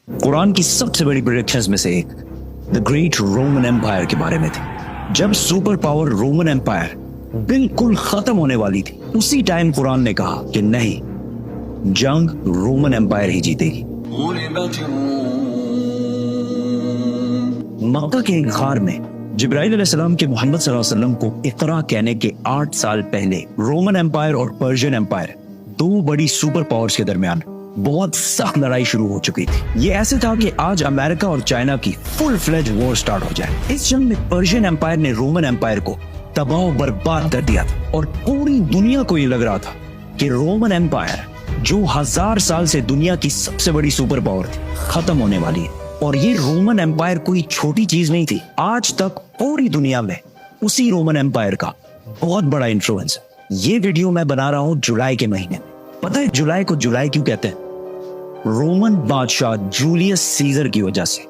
कुरान की सबसे बड़ी प्रेडिक्शंस में से एक द ग्रेट रोमन एम्पायर के बारे में थी। जब सुपर पावर रोमन एम्पायर बिल्कुल खत्म होने वाली थी, उसी टाइम कुरान ने कहा कि नहीं, जंग रोमन एम्पायर ही जीतेगी। मक्का के एक गार में जिब्राइल अलैहिस्सलाम के मोहम्मद सल्लल्लाहु अलैहि वसल्लम को इकरा कहने के 8 साल पहले रोमन एम्पायर और पर्शियन एम्पायर, दो बड़ी सुपर पावर्स के दरमियान बहुत सख्त लड़ाई शुरू हो चुकी थी। ये ऐसे था कि आज अमेरिका और चाइना की फुल फ्लेज वॉर स्टार्ट हो जाए। इस जंग में पर्शियन एम्पायर ने रोमन एम्पायर को तबाह बर्बाद कर दिया था और पूरी दुनिया को ये लग रहा था कि रोमन एम्पायर, जो 1000 साल से दुनिया की सबसे बड़ी सुपर पावर थी, खत्म होने वाली है। और ये रोमन एम्पायर कोई छोटी चीज नहीं थी। आज तक पूरी दुनिया में उसी रोमन एम्पायर का बहुत बड़ा इन्फ्लुएंस है। ये वीडियो मैं बना रहा हूँ जुलाई के महीने। पता है जुलाई को जुलाई क्यों कहते हैं? रोमन बादशाह जूलियस सीजर की वजह से,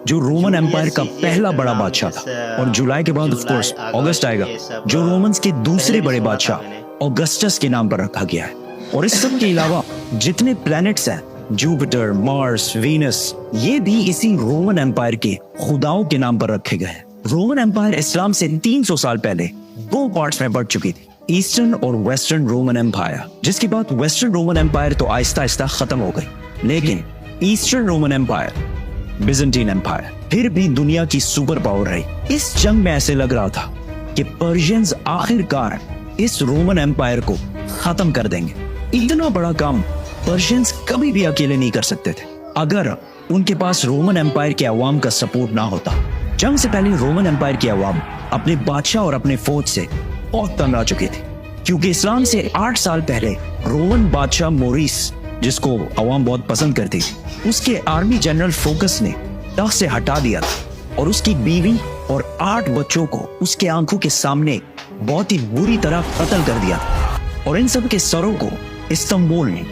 जो रोमन एम्पायर का पहला बड़ा बादशाह था। और जुलाई के बाद ऑफ कोर्स अगस्त आएगा, जो रोमन्स के दूसरे बड़े बादशाह ऑगस्टस के नाम पर रखा गया है। और इस सब के अलावा जितने प्लैनेट्स हैं, जुपिटर, मार्स, वीनस, ये भी इसी रोमन एम्पायर के खुदाओं के नाम पर रखे गए हैं। रोमन एम्पायर इस्लाम से 300 साल पहले दो पार्ट्स में बढ़ चुकी थी, ईस्टर्न और वेस्टर्न रोमन एम्पायर। जिसके बाद वेस्टर्न रोमन एम्पायर तो आहिस्ता आहिस्ता खत्म हो गई, लेकिन eastern Roman empire, Byzantine empire, फिर भी दुनिया की सुपर पावर रही। इस जंग में ऐसे लग रहा था कि पर्शियंस आखिरकार इस रोमन एम्पायर को खत्म कर देंगे। इतना बड़ा काम पर्शियंस कभी भी अकेले नहीं कर सकते थे अगर उनके पास रोमन एम्पायर के अवाम का सपोर्ट ना होता। जंग से पहले रोमन एम्पायर की अवाम अपने बादशाह और अपने फौज से बहुत तंग आ चुके थे, क्योंकि इस्लाम से 8 साल पहले रोमन बादशाह मोरिस, जिसको अवाम बहुत पसंद करती थी, उसके आर्मी जनरल फोकस ने तख्त से हटा दिया था और उसकी बीवी और 8 बच्चों को उसके आंखों के सामने बहुत ही बुरी तरह कत्ल कर दिया था। और इन सब के सरों को इस्तांबुल में,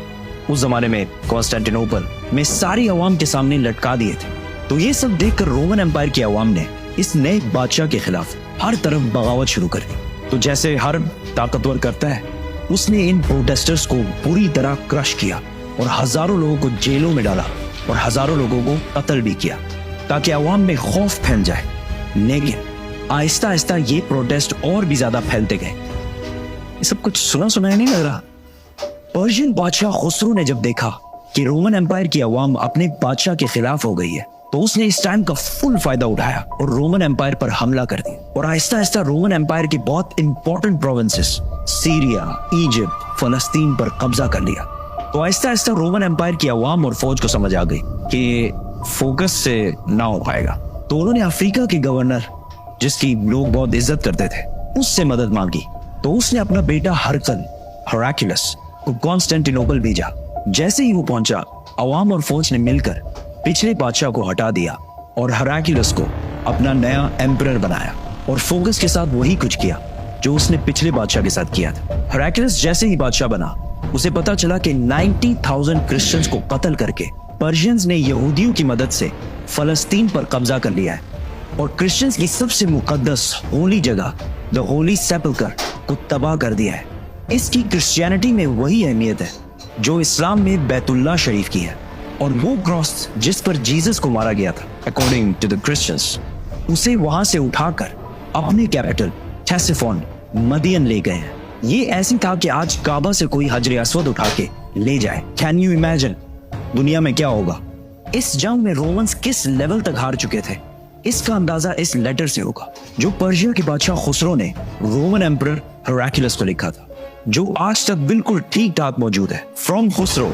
उस जमाने में कॉन्स्टेंटिनोपल में, सारी अवाम के सामने लटका दिए थे। तो ये सब देखकर रोमन एम्पायर की अवाम ने इस नए बादशाह के खिलाफ हर तरफ बगावत शुरू कर दी। तो जैसे हर ताकतवर करता है, उसने इन प्रोटेस्टर्स को पूरी तरह क्रश किया और हजारों लोगों को जेलों में डाला और हजारों लोगों को कत्ल भी किया, ताकि अवाम में खौफ फैल जाए। लेकिन आहिस्ता आहिस्ता ये प्रोटेस्ट और भी ज्यादा फैलते गए। ये सब कुछ सुना सुनाया नहीं लग रहा। पर्शियन बादशाह खुसरो ने जब देखा कि रोमन एम्पायर की अवाम अपने बादशाह के खिलाफ हो गई है, तो उसने इस टाइम का फुल फायदा उठाया और रोमन एम्पायर पर हमला कर दिया। और आहिस्ता आहिस्ता रोमन एम्पायर के बहुत इंपॉर्टेंट प्रोविंसेस, सीरिया, इजिप्ट, फलस्तीन पर कब्जा कर लिया। तो आहिस्ता आहिस्ता रोमन एम्पायर की अवाम और फौज को समझ आ गई कि फोकस से ना हो पाएगा। तो उन्होंने अफ्रीका के गवर्नर, जिसकी लोग बहुत इज्जत करते थे, उससे मदद मांगी। तो उसने अपना बेटा हेराक्लियस को कॉन्स्टेंटिनोपल भेजा। जैसे ही वो पहुंचा, अवाम और फौज ने मिलकर पिछले बादशाह को हटा दिया और हेराक्लियस को अपना नया एम्परर बनाया और फोकस के साथ वही कुछ किया जो उसने पिछले बादशाह के साथ किया था। हेराक्लियस जैसे ही बादशाह बना, उसे पता चला कि 90,000 क्रिश्चियंस को कत्ल करके पर्शियंस ने यहूदियों की मदद से फलस्तीन पर कब्जा कर लिया है और क्रिश्चियंस की सबसे मुकद्दस होली जगह द होली सेपल्कर को तबाह कर दिया है। इसकी क्रिश्चियनिटी में वही अहमियत है जो इस्लाम में बैतुल्लाह शरीफ की है। और वो क्रॉस जिस पर जीसस को मारा गया था, अकॉर्डिंग टू द क्रिश्चियंस, उसे वहां से उठाकर अपने कैपिटल थेसिफोन, मदियन ले गए हैं। ये ऐसी था कि आज काबा से कोई हजर अस्वद उठा के ले जाए। कैन यू इमेजिन दुनिया में क्या होगा? इस जंग में रोमन्स किस लेवल तक हार चुके थे, इसका अंदाजा इस लेटर से होगा जो पर्शिया के बादशाह खुसरो ने रोमन एम्परर हेराक्लियस को लिखा था, जो आज तक बिल्कुल ठीक ठाक मौजूद है। फ्रॉम खुसरो,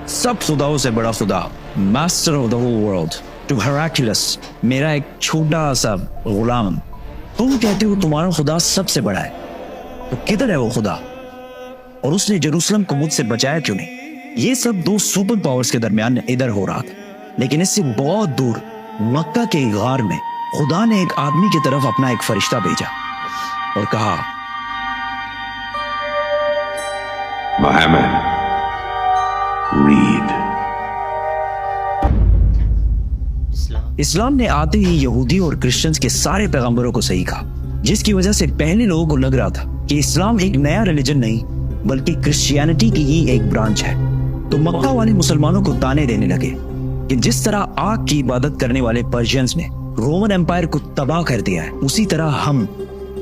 सब खुदाओं से बड़ा खुदा, master of the whole world, to Heraclius, मेरा एक छोटा सा गुलाम। तुम कहते हो तुम्हारा खुदा सबसे बड़ा है, तो किधर है वो खुदा? और उसने जेरूसलम को मुझसे बचाया क्यों नहीं? ये सब दो सुपर पावर्स के दरमियान इधर हो रहा था। लेकिन इससे बहुत दूर मक्का के गार में खुदा ने एक आदमी की तरफ अपना एक फरिश्ता भेजा और कहा, मोहम्मद, रीड। इस्लाम ने आते ही यहूदी और क्रिश्चियंस के सारे पैगंबरों को सही कहा, जिसकी वजह से पहले लोगों को लग रहा था कि इस्लाम एक नया रिलीजन नहीं बल्कि क्रिश्चियनिटी की ही एक ब्रांच है। तो मक्का वाले मुसलमानों को ताने देने लगे कि जिस तरह आग की इबादत करने वाले पर्शियंस ने रोमन एम्पायर को तबाह कर दिया है, उसी तरह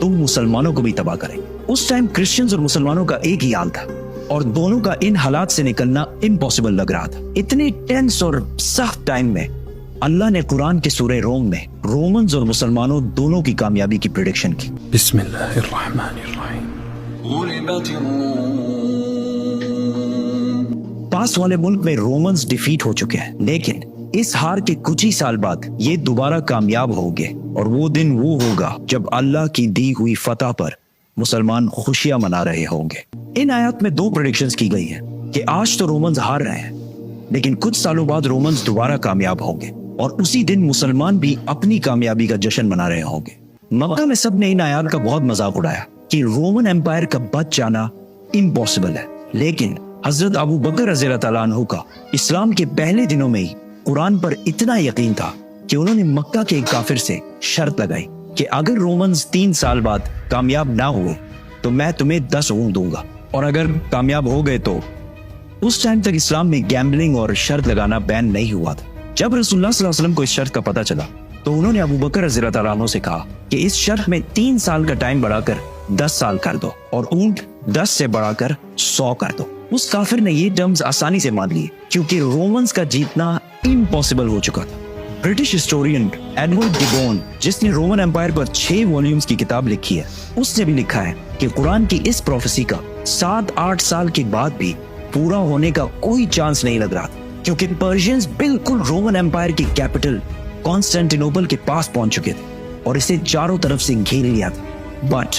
तुम मुसलमानों को भी तबाह करेंगे। उस टाइम क्रिश्चियंस और मुसलमानों का एक ही हाल था और दोनों का इन हालात से निकलना इम्पॉसिबल लग रहा था। इतने टेंस और सख्त टाइम में अल्लाह ने कुरान के सूरह रोम में रोमन्स और मुसलमानों दोनों की कामयाबी की प्रेडिक्शन की। पास वाले मुल्क में रोमन्स डिफीट हो चुके हैं, लेकिन इस हार के कुछ ही साल बाद ये दोबारा कामयाब होंगे और वो दिन वो होगा जब अल्लाह की दी हुई फतह पर मुसलमान खुशियां मना रहे होंगे। इन आयत में दो प्रेडिक्शंस की गई हैं कि आज तो रोमन्स हार रहे हैं, लेकिन कुछ सालों बाद रोमन्स दोबारा कामयाब होंगे और उसी दिन मुसलमान भी अपनी कामयाबी का जश्न मना रहे होंगे। मक्का में सबने इन आयत का बहुत मजाक उड़ाया कि रोमन एम्पायर का बच जाना इम्पॉसिबल है, लेकिन हजरत अबू बकर रज़ियल्लाहु तआला अन्हु का इस्लाम के पहले दिनों में ही कुरान पर इतना यकीन था कि उन्होंने मक्का के एक काफिर से शर्त लगाई कि अगर रोमन्स 3 साल बाद कामयाब ना हुए तो मैं तुम्हें 10 ऊंट दूंगा, और अगर कामयाब हो गए तो। उस टाइम तक इस्लाम में गैम्बलिंग और शर्त लगाना बैन नहीं हुआ था। जब रसूलुल्लाह सल्लल्लाहु अलैहि वसल्लम को इस शर्त का पता चला तो उन्होंने अबू बकर रज़ियल्लाहु तआला अन्हु से कहा कि इस शर्त में 3 साल का टाइम बढ़ाकर 10 साल कर दो और ऊंट 10 से बढ़ाकर 100 कर दो। उस काफिर ने ये टर्म्स आसानी से मान लिए क्योंकि रोमन्स का जीतना इम्पॉसिबल हो चुका था। ब्रिटिश हिस्टोरियन एडवर्ड डिबोन, जिसने रोमन एम्पायर पर 6 वॉल्यूम्स की किताब लिखी है, उसने भी लिखा है कि कुरान की इस प्रोफेसी का 7-8 साल के बाद भी पूरा होने का कोई चांस नहीं लग रहा था, क्योंकि पर्शियंस बिल्कुल रोमन एम्पायर की कैपिटल कॉन्स्टेंटिनोपल के पास पहुंच चुके थे और इसे चारों तरफ से घेर लिया था। बट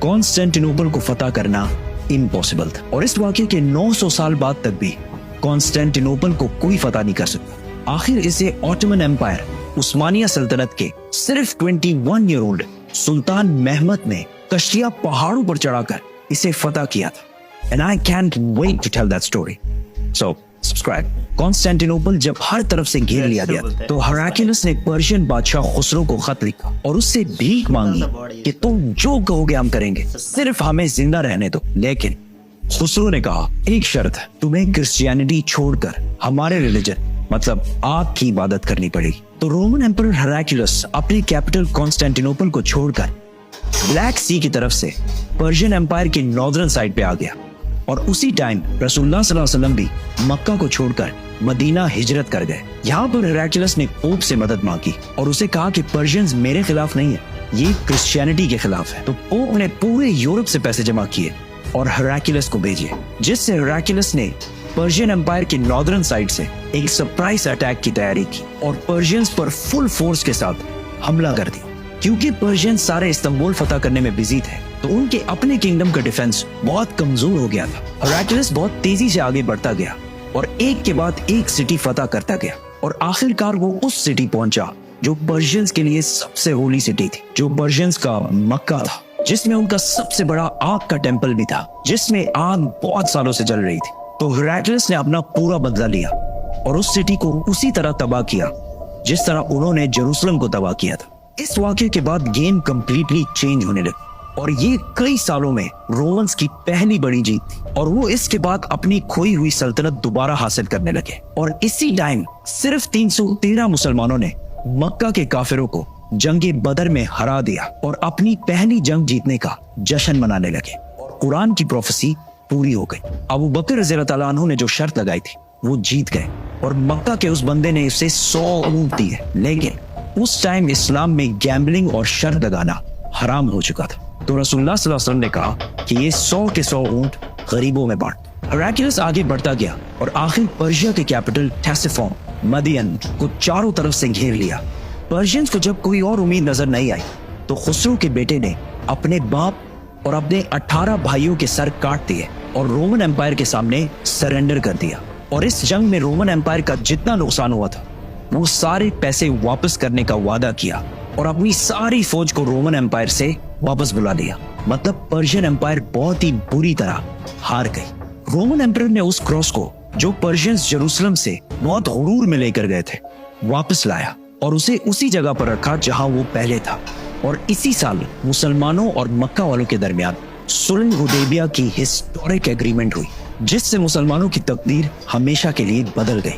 कॉन्स्टेंटिनोपल को फतह करना इम्पॉसिबल था और इस वाकये के 900 साल बाद तक भी कॉन्स्टेंटिनोपल को कोई फतह नहीं कर सकता। आखिर इसे ऑटोमन एम्पायर उस्मानिया सल्तनत के सिर्फ 21 ईयर ओल्ड सुल्तान महमद ने कश्तियां पहाड़ों पर चढ़ाकर इसे फतह किया था। And I can't wait to tell that story, so subscribe. Constantinople जब हर तरफ से घेर लिया गया तो हेराक्लियस ने पर्शियन बादशाह खुसरो को खत लिखा और उससे भीख मांगी कि तुम जो कहोगे हम करेंगे, सिर्फ हमें जिंदा रहने दो। लेकिन खुसरो ने कहा, एक शर्त है, तुम्हें क्रिश्चियनिटी छोड़कर हमारे रिलीजन मतलब आग की इबादत करनी पड़ेगी। तो रोमन एम्परर हेराक्लियस अपनी कैपिटल कॉन्स्टेंटिनोपल को छोड़कर ब्लैक सी की तरफ से पर्शियन एम्पायर के नॉर्दर्न साइड पे आ गया और उसी टाइम रसूलुल्लाह सल्लल्लाहु अलैहि वसल्लम भी मक्का को छोड़कर मदीना हिजरत कर गए। यहाँ पर हेराक्लियस ने पोप से मदद मांगी और उसे कहा कि पर्शियंस मेरे खिलाफ नहीं है, ये क्रिश्चियनिटी के खिलाफ है। तो पोप ने पूरे यूरोप से पैसे जमा किए और हेराक्लियस को भेजे, जिससे हेराक्लियस ने पर्शियन एम्पायर के नॉर्दर्न साइड से एक सरप्राइज अटैक की तैयारी की और पर्शियंस पर फुल फोर्स के साथ हमला कर दिया। क्योंकि पर्शियंस सारे इस्तांबुल फतह करने में बिजी थे तो उनके अपने किंगडम का डिफेंस बहुत कमजोर हो गया था। हेराक्लियस बहुत तेजी से आगे बढ़ता गया और एक के बाद एक सिटी फतह करता गया और आखिरकार वो उस सिटी पहुंचा जो पर्शियंस के लिए सबसे होली सिटी थी, जो पर्शियंस का मक्का था, जिसमें उनका सबसे बड़ा आग का टेम्पल भी था, जिसमें आग बहुत सालों से जल रही थी। तो हेराक्लियस ने अपना पूरा बदला लिया और उस सिटी को उसी तरह तबाह किया जिस तरह उन्होंने जेरूसलम को तबाह किया था। इस वाकये के बाद गेम कंप्लीटली चेंज होने लगी और ये कई सालों में रोमन्स की पहली बड़ी जीत थी और वो इसके बाद अपनी खोई हुई सल्तनत दोबारा हासिल करने लगे। और इसी टाइम सिर्फ 313 मुसलमानों ने मक्का के काफिरों को जंगे बदर में हरा दिया और अपनी पहली जंग जीतने का जश्न मनाने लगे और कुरान की प्रोफेसी पूरी हो गई। अबू बकर रज़ियल्लाहु तआला अन्हु ने जो शर्त लगाई थी वो जीत गए और मक्का के उस बंदे ने उसे 100 ऊंट दिए। लेकिन उस टाइम इस्लाम में गैम्बलिंग और शर्त लगाना हराम हो चुका था। तो रसूलुल्लाह सल्लल्लाहु अलैहि वसल्लम ने कहा कि ये 100 के 100 ऊंट गरीबों में बांट। हेराक्लियस आगे बढ़ता गया और आखिर पर्शिया के कैपिटल टेसिफोन मदियन को चारों तरफ से घेर लिया। पर्शियंस को जब कोई और उम्मीद नजर नहीं आई तो खुसरो के बेटे ने अपने बाप और अपने 18 भाइयों के सर काट दिए और रोमन एम्पायर के सामने सरेंडर कर दिया। और इस जंग में रोमन एम्पायर का जितना नुकसान हुआ था वो सारे पैसे वापस करने का वादा किया और अपनी सारी फौज को रोमन एम्पायर से वापस बुला लिया। मतलब पर्शियन एम्पायर बहुत ही बुरी तरह हार गई। रोमन एम्पायर ने उस क्रॉस को जो पर्शियंस जेरूसलम से बहुत गुरूर में लेकर गए थे वापस लाया और उसे उसी जगह पर रखा जहां वो पहले था। और इसी साल मुसलमानों और मक्का वालों के दरमियान सुलह हुदैबिया की हिस्टोरिक एग्रीमेंट हुई जिससे मुसलमानों की तकदीर हमेशा के लिए बदल गई।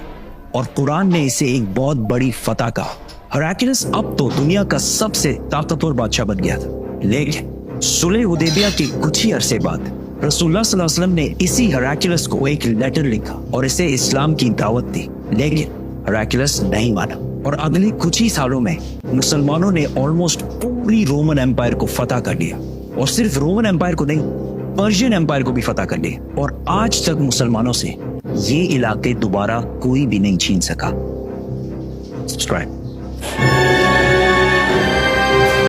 और कुरान ने इसे एक बहुत बड़ी फतह कहा। हेराक्लियस अब तो दुनिया का सबसे ताकतवर बादशाह बन गया था। लेकिन सुलह हुदैबिया के कुछ ही अरसे बाद रसूलुल्लाह सल्लल्लाहु अलैहि वसल्लम ने इसी हेराक्लियस को एक लेटर लिखा और इसे इस्लाम की दावत दी, लेकिन हेराक्लियस नहीं माना और अगले कुछ ही सालों में मुसलमानों ने ऑलमोस्ट पूरी रोमन एम्पायर को फतह कर लिया और सिर्फ रोमन एम्पायर को नहीं, पर्शियन एम्पायर को भी फतह कर लिया और आज तक मुसलमानों से ये इलाके दोबारा कोई भी नहीं छीन सका। सब्सक्राइब।